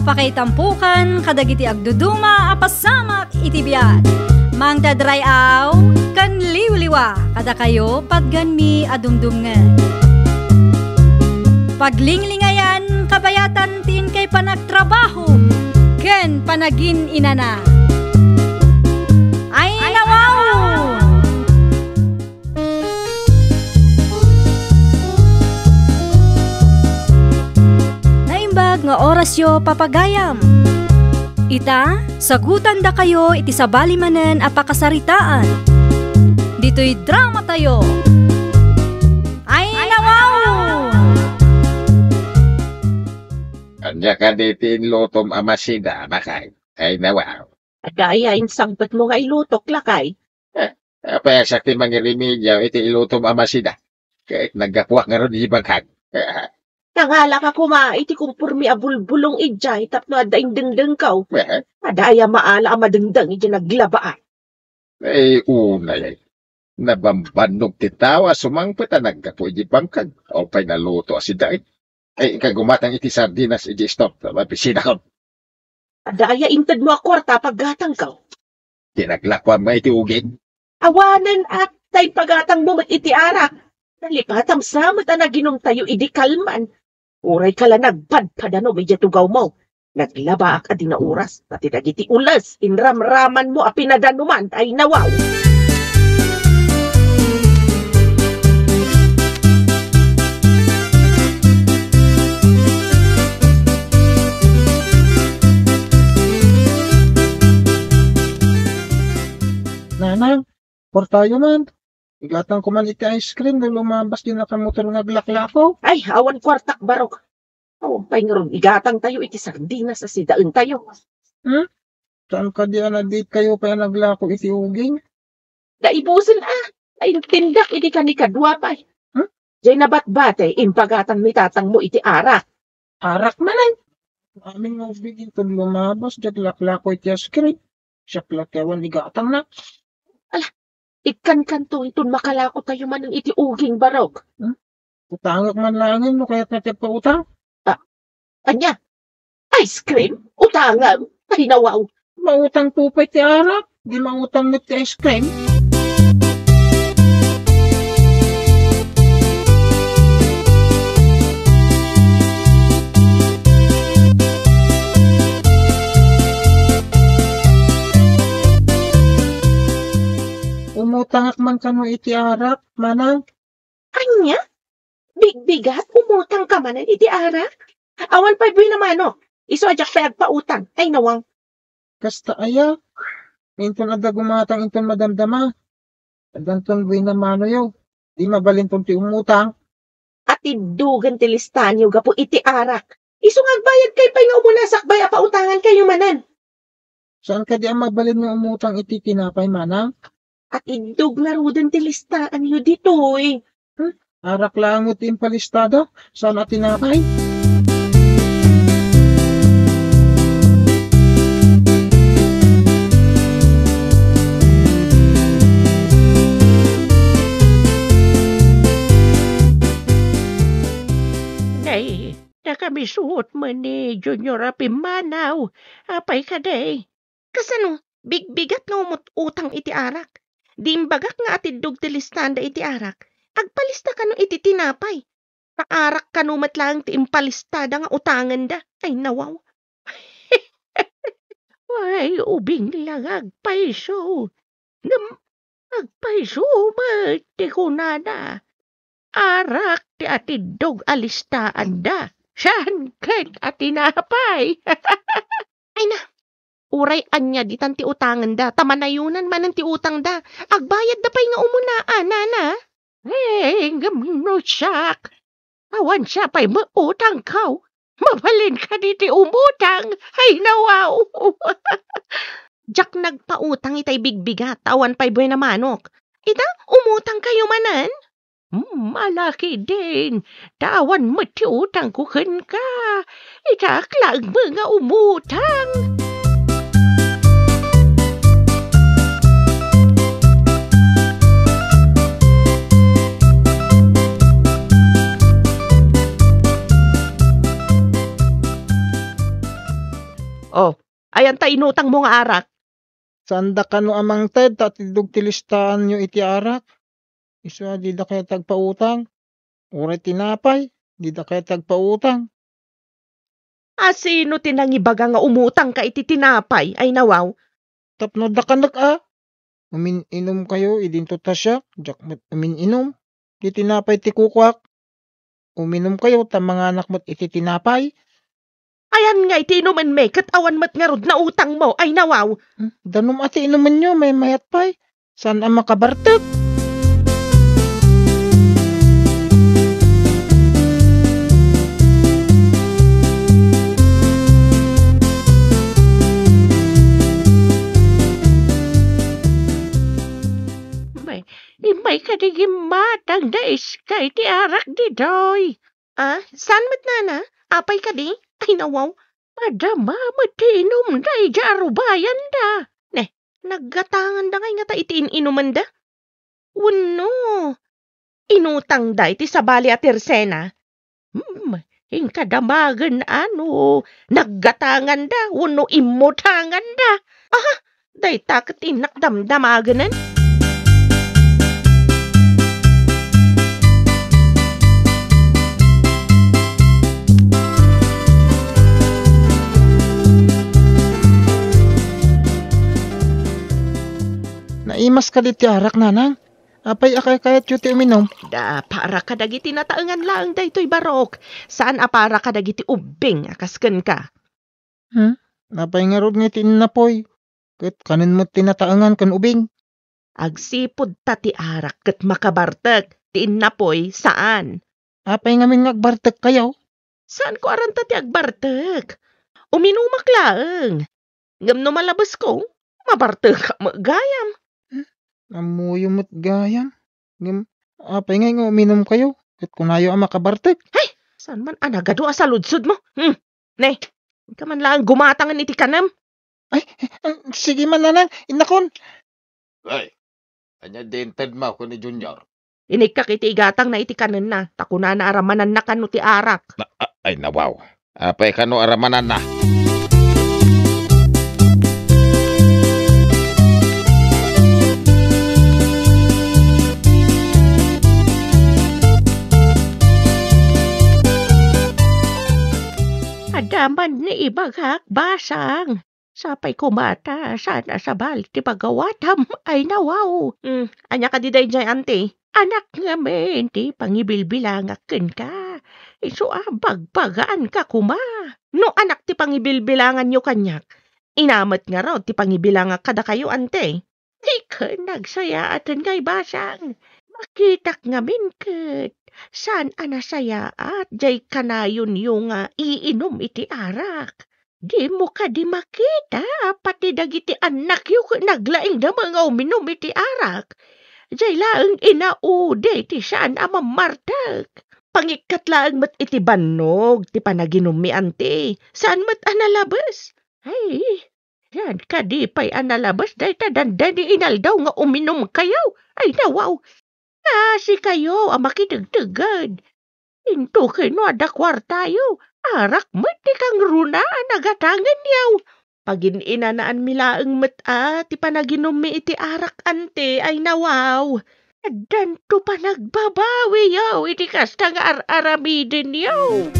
apakaitampukan kadagiti agduduma apasamak itibiyat. Mang tadrayaw kan liwliwa kada kayo patganmi adumdumngan. Paglinglingayan kabayatan tin kay panagtrabaho ken panagin inana. Ay nawaw! Naimbag nga oras yo papagayam. Ita, sagutan da kayo iti sabali manen apakasaritaan. Dito'y drama tayo. Ay nawaw! Anya ka ditin lutom amasida, makay. Ay nawaw. Agayain sangbat mo nga ilutok lakay. Apa sakti mangirimidyaw iti ilutom amasida. Kahit naggapuak nga ron ibaghan. Nangala ka kuma, iti kumpurmi abulbulong ijay, tapno adaing dengdeng kaw. Adaya maala ang madengdeng iti naglabaan. Ay una yan. Nabambanog titawa sumangpita naggapu iti bangkag. O pa'y naluto asidain. Ay kagumatang iti sardinas iti stop. Mapisina ko. Adaya intad mo akwarta paggatang kaw. Tinaglakwan mo iti ugin. Awanan at tay pagatang mo iti arak. Nalipatam samat na naginom tayo idi kalman. Uray kala nagpadpadano medya tugaw mo. Naglaba ka din na oras. Pati nagiti ulas. Inramraman mo apinadanuman ay nawaw. Nanang, por tayo man. Igatang ko man iti ice cream na lumabas din na kamotor naglaklako. Ay, awan kwartak barok. Awan pa'y nga ron, igatang tayo iti sardinas sa sidaan tayo. Saan ka di anadit kayo pa naglako iti uging? Daibusin naintindak iti kanikadwa pa'y. Diyay nabatbate, impagatang mitatang mo iti arak. Arak man. Aming nga ubigin kung lumabas, naglaklako iti ice cream. Siya plakyawan igatang na. Ikan-kanto itong makalako tayo man ng iti uging barok. Utangak man langin mo kaya't natip ka utang. Anya? Ice cream? Utangam? Ay nawaw. Mautang tupay ti arak. Di mautang mit ti ice cream. Umutangak man kano iti arak, manang. Anya? Bigbigat? Umutang ka man iti arak? Awan pa'y buwi naman o. Iso ajak pa agpautang. Ay nawang. Kasta aya. Inton ada gumatang inton madamdama. Adanton buwi naman o yaw. Di mabalinton ti umutang. At idugan ti listan yung gapo iti arak. Iso ngagbayad kay pa'y nga umunasak baya pautangan kayo manan. Saan ka di ang mabalin ng umutang iti tinapay, manang? At idug na rudan ti listaan nyo dito eh. Arak lang mo tin palistada. Saan at tinapay? Nay, nakabisuot mo ni Junior Apimanaw. Apay ka day. Kasano, bigbigat nga umutang iti arak. Dimbagak nga atidog ti listan da iti arak. Agpalista ka no iti tinapay. Paarak ka no matlang ti impalistada nga utangan da. Ay nawaw. Ay, ubing lang agpaiso. Agpaiso ba ti kunana. Arak ti atidog alistaan da. Siyan kag atinapay. Ay na. Uray anya di tan ti utangan da. Tamanayunan man ti utang da. Agbayad da pa'y nga umunaan, nana. Gamno siyak. Awan siya pa'y mautang kaw. Mabalin ka di ti umutang. Ay nawaw. Jak nagpautang itay bigbigat. Awan pa'y buhay na manok. Ita, umutang kayo manan? Malaki din. Tawan mo ti utang kukin ka. Ita, klag mga umutang. Ayan ta inutang mo nga arak. Saan da ka no amang Ted, tatidog tilistaan nyo iti arak. Isa, di da kaya tagpautang. Uray tinapay, di da kaya tagpautang. Sino tinangibaga nga umutang ka iti tinapay? Ay nawaw. Tapno da ka Umin-inom kayo, idinto tasyak, jakmat umin-inom. Di tinapay ti kukwak. Uminom kayo, mga anak mo't iti tinapay. Ayan nga iti inuman me, katawan mat nga rod na utang mo. Ay nawaw. Danom ati inuman nyo, may mayat pay. Saan ang makabartag? Imay kadigim matang da iskay ti arak di doy. Saan mat nana? Apay ka di? Ay nawaw. Madama matinom da ijaro bayan da. Naggatangan da ngay nga ta itiin inuman da. Wano. Inutang da iti sabali at irsena. Hinkadamagan naggatangan da. Wano imutangan da. Day takat inakdamdamaganan. Naimas ka diti arak nanang. Apay akay kayat yu ti uminom. Da para ka dagiti nataengan lang da ito'y barok. Saan para ka dagiti ubing akasken ka? Napay nga rod nga tinapoy. Kat kanin mo tinataengan kan ubing. Agsipod ta ti arak kat makabartek. Ti napoy saan? Apay nga min ngagbartek kayo. Saan ko aran ta ti agbartek? Uminumak laeng. Ngam no malabas ko, mabartek ka magayam. Amuyo mo't gayam. Apay nga uminom kayo. Kat kunayo ang makabartek. Hey! Saan man anagado sa ludsud mo? Ne, ka man lang gumatangan iti kanam. Ay, sige man nanang, inakon. Ay, kanya dented mo ko ni Junior. Inig ka kiti igatang na iti kanan na. Takuna na aramanan na kanu ti arak. Ay nawaw. Apay kano aramanan na. Adaman ni ibagak basang. Sapay kumata, sana sa balik ti pagawatam ay nawaw. Anya ka di day jay ante. Anak nga men, ti pangibilbilangakin ka. Iso bagbagaan ka kuma. No anak ti pangibilbilangan nyo kanyak. Inamat nga raw ti pangibilangak kada kayo ante. Di ka nagsaya atin ngay basang. Makitak nga min ket. Saan anasaya at jay kanayon yung iinom iti arak. Di mo ka di makita, pati dagiti anak yung naglaing da mga uminom iti arak. Jay laeng inaude ti saan amamartag. Pangikat laeng mat iti banog, ti panaginom mi ante. Saan mat analabas? Ay, yan ka di pa'y analabas, day tadanda di inaldaw nga uminom kayo. Ay nawaw. Si kayo, makidagdagad. Into kino ada kwartayo. Arak mat ti kang runa nagatangan yaw. Pagin-inanaan milaeng mat ti panaginom mi iti arak ante ay nawaw. Danto pa nagbabawi yaw iti kasta nga aramidin yaw.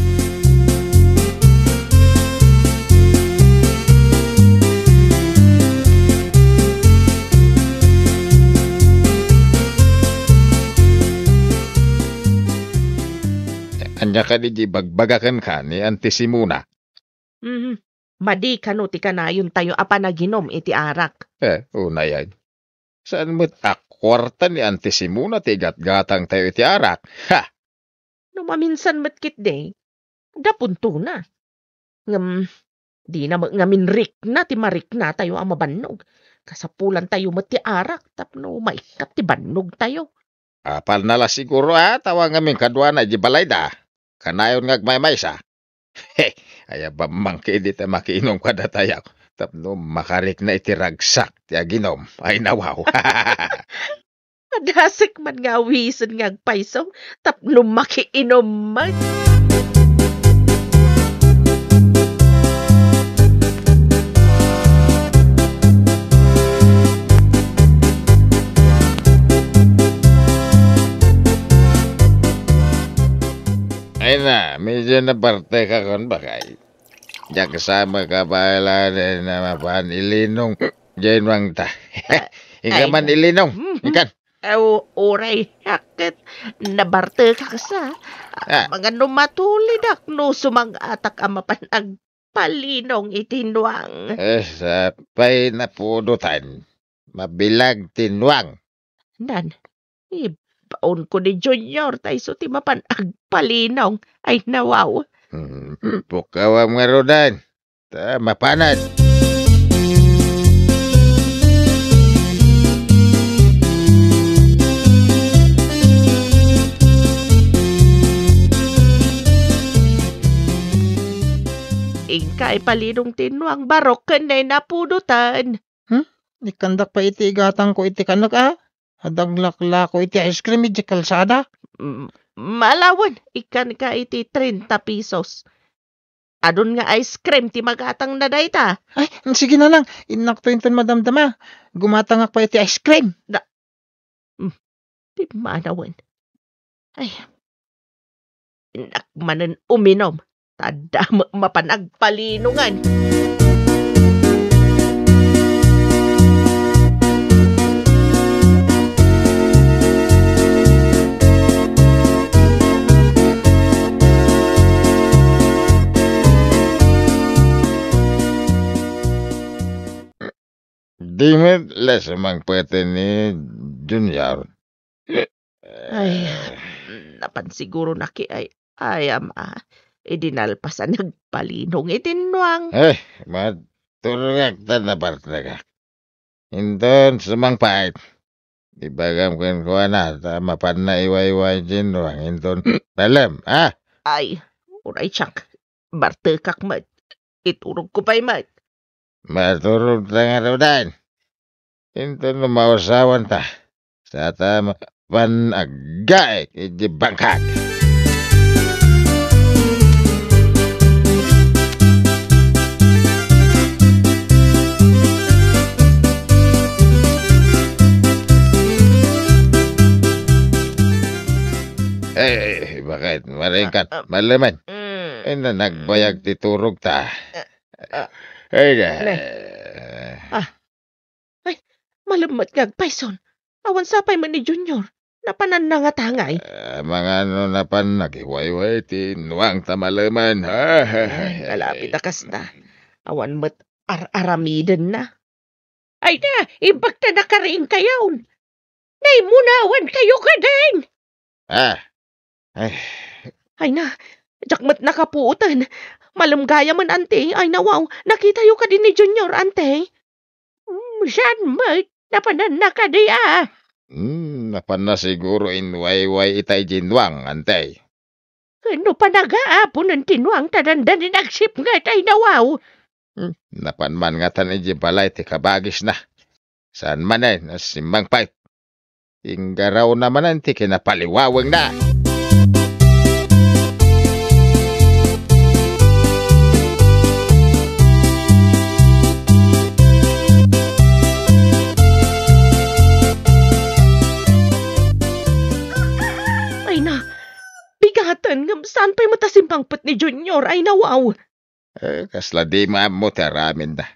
Anya ka di bagbagakan ka ni Auntie Simuna. Madi kano ti kanayon tayo apanaginom iti arak. Una yan. Saan mo't akwarta ni Auntie Simuna ti gatgatang tayo iti arak? Ha! No maminsan matkit day, dapunto na. Di na ngaminrik na ti marik na tayo ang mabannog. Kasapulan tayo mat ti arak tapno maikat ti bannog tayo. Apal nala siguro tawa ngamin kadwa na di balay da. Kanayon ngagmaymay sa. Aya ba mangki di ta makiinom kada tayak. Tapno makarik na itiragsak ti aginom. Ay nawaw. Madasik man nga wisan ngagpaisom tapno makiinom man. medyo naparte ka kon ba kay? Diyan kasama ka pala na mapan ilinong. Diyan bang ta. Ika man ilinong. Ikan. Uray, yakit nabarte ka sa mga numatulid ak no sumang-atak ang mapanagpalinong itinwang. Sapay na pudutan. Mabilag tinwang. Nan, ibaon ko ni Junior tayo so ti mapanagpalinong ay nawaw. Pukaw ang marudan. Mapanad. Ingkay palinong tinwang barok kanay napudutan. Ikandak pa iti igatang ko iti kanak Adaglakla ko iti ice cream iti kalsada. Malawan, ikan ka iti 30 pesos. Adun nga ice cream ti magatang na dayta. Ay, sige na lang. Inakto inton madamdama. Gumatangak pa iti ice cream. Di manawan. Ay, inakmanan uminom. Tada mapanagpalinungan. Di mo lesamang pwede ni Junior. Ay, napansiguro na ki ay ama. Idinalpasan nagpalinong itinwang. Maturugak na parte ka. Inton sumang pait. Ibagam kan ko na mapan na iway-iway Junior. Inton dalam, Ay, uray tsak. Barte kak mat. Iturog ko pa'y mat. Maturog na nga raw dan. Inton lumausawan ta. Sa tama panaggaik iti bangkak. Bakit? Maringkat, malaman. Nagbayag titurog ta. Ay, malamat kag paison. Awan sapay man ni Junior. Napanan na nga tangay. Mga napan nagiwayway tinuang tamalaman. Kalapit akas na. Awan mat aramiden na. Ay na, impakta na ka rin kayaw. Naimunawan kayo ka din. Ay na, jakmat nakapuutan. Malamgaya man, ante. Ay nawaw, nakita yung ka din ni Junior, ante. Siyan, mat, napanan na ka di Napan na siguro inwayway itay jinwang, ante. Ano pa nag-aapon ng tinwang tadandan ni nagsip nga tay nawaw. Napan man nga tan iji balay ti kabagis na. Saan man ay nasimang pait. Inggaraw naman ti kinapaliwawang na. Saan pa'y matasimpangpot ni Junior ay nawaw? Kasla di mo teramin na.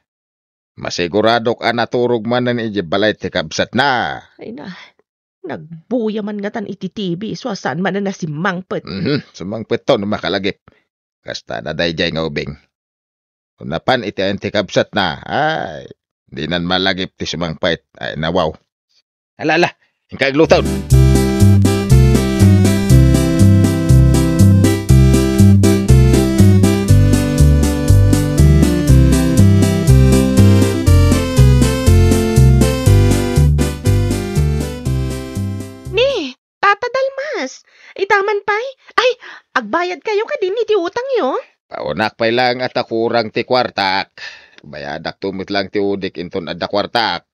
Masigurado ka naturog man na iji balay ti kabsat na. Ay na, nagbuya man nga tan iti TV, so saan man na nasimpangpot. Sumangpot to na makalagip. Kasta na dayjay nga ubing. Unapan iti ang ti kabsat na, ay, di nan malagip ti sumangpait, ay nawaw. Alala, hingkag lutaw. Itaman pa'y? Ay, agbayad kayo ka din iti utang yo. Paunak pa'y lang at akurang ti kwartak. Bayadak tumit lang ti udik inton adda kwartak.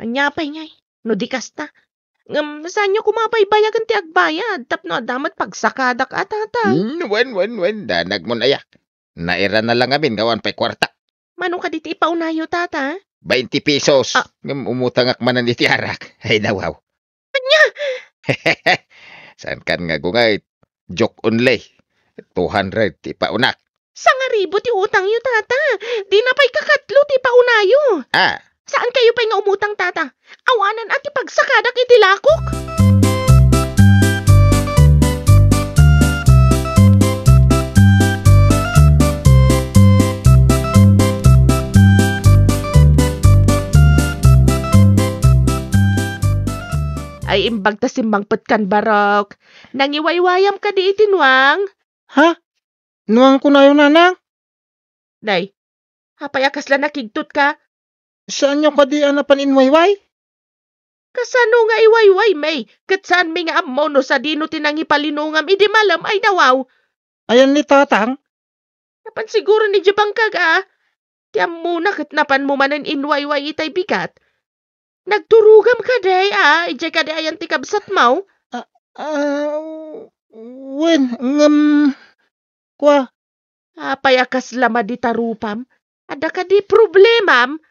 Anya pa'y ngay, no di kasta. Saan nyo kumapay bayagan ti agbayad? Tapno adamat pagsakadak atata. Wen, danag mo na yak. Naira na lang amin gawan pa'y kwartak. Manong ka diti ipaunayo tata? 20 pesos. Umutangak manan iti arak. Ay nawaw. Anya? Saan kan nga gungay? Joke only. 200 ti paunak. Sa nga ribo ti utang yu, tata. Di na pa'y kakatlo ti paunayo. Ah, Saan kayo pa'y nga umutang, tata? Awanan at ipagsakadak iti lakok. Ay imbag ta simbangpet kan barok. Nangiwaywayam ka di itinwang. Ha? Nuwang ko na yun, nanang? Day, hapay akas la nakigtot ka. Saan nyo ka di anapan inwayway? Kasano nga iwayway, may? Kat saan may nga ammo no sa dino tinangi palinungam, idi malam ay nawaw. Ayan ni tatang. Napan siguro ni Jabang kaga. Tiyam muna kat napan mo manan inwayway itay bigat. Nagturugam ka day, ijay ka day ayan ti kabsat mo. Wen, kwa. Hapay akas lama di tarupam. Ada ka di problemam.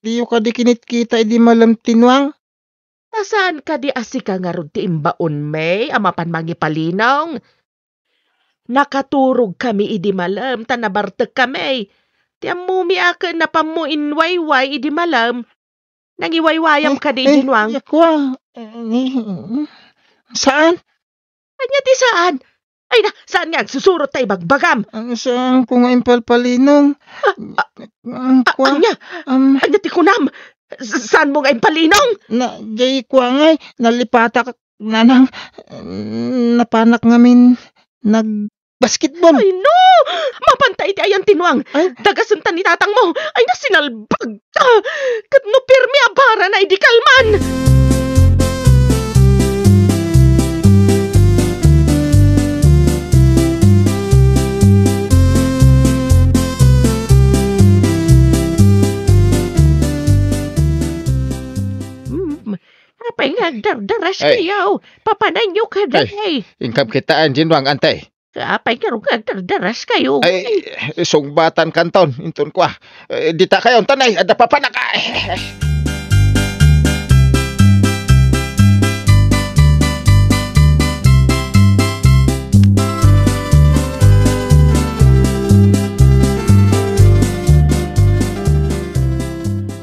Di yung ka di kinit-kita, di malam tinwang. Nasaan ka di asika nga rod ti imbaon, may? Amapan mangi palinong. Nakaturog kami idi malam, tanabartek kami. Tiyam mumi akin na pamuin wayway idi malam. Nangiwaywayam ka di idinwang. Kwa. Saan? Anya ti saan? Ay na, saan nga susurot tayo bagbagam? Saan ko nga impalinong? Kwa. Anya ti kunam? Saan mo nga impalinong? Na, jay kwa ngay, nalipatak, nanang, napanak ngamin, nag-basketball. Ay no! Mapantay ti ayan tinwang. Ay. Dagasuntan ni tatang mo. Ay na sinalbag ta. Kat no pirmi abara na idi kalman. Apay nga dardaras Ay. kayo. Papanay nyo ka day. ingkam kitaan jinwang antay. Apay nga rin nga dardaras kayo. Ay, sungbatan kanton, inton kwa. Dita kayo, tanay, ada papanak.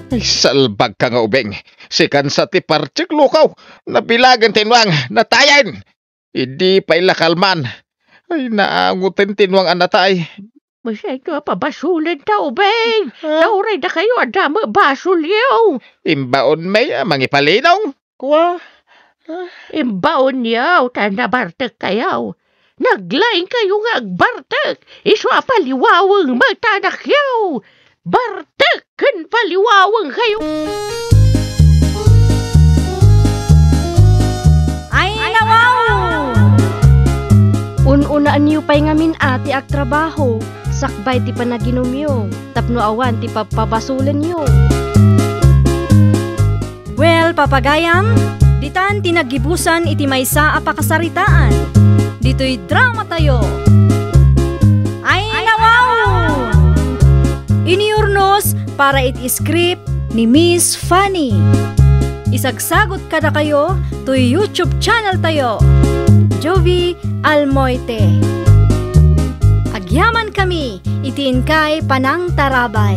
Ay, salbag ka nga ubeng. Sikan sa ti parchik lukaw. Nabilagan tinwang, natayan. Hindi pa ilakalman. Ay, naangutin tinwang anatay. Masay ka pabasulin ta, ubeng. Nauray na kayo, adama basulyaw. Imbaon may mangipalinong. Kwa. Imbaon yaw, tanabartek kayaw. Naglaing kayo nga agbartek. Iswa paliwawang magtanak yaw. Bartek kan paliwawang kayo. Ay, nawaw! Ununaan niyo pa'y ngamin ati ag trabaho. Sakbay ti panaginom yo. Tapno awan ti papabasulan yo. Well, papagayam, ditan tinagibusan iti maysa a pakasaritaan. Dito'y drama tayo. Ay, nawaw! Iniurnos para iti-script ni Miss Fanny. Isagsagot kada kayo to YouTube channel tayo. Jovi Almoite. Agyaman kami, itiin kay Panang Tarabay.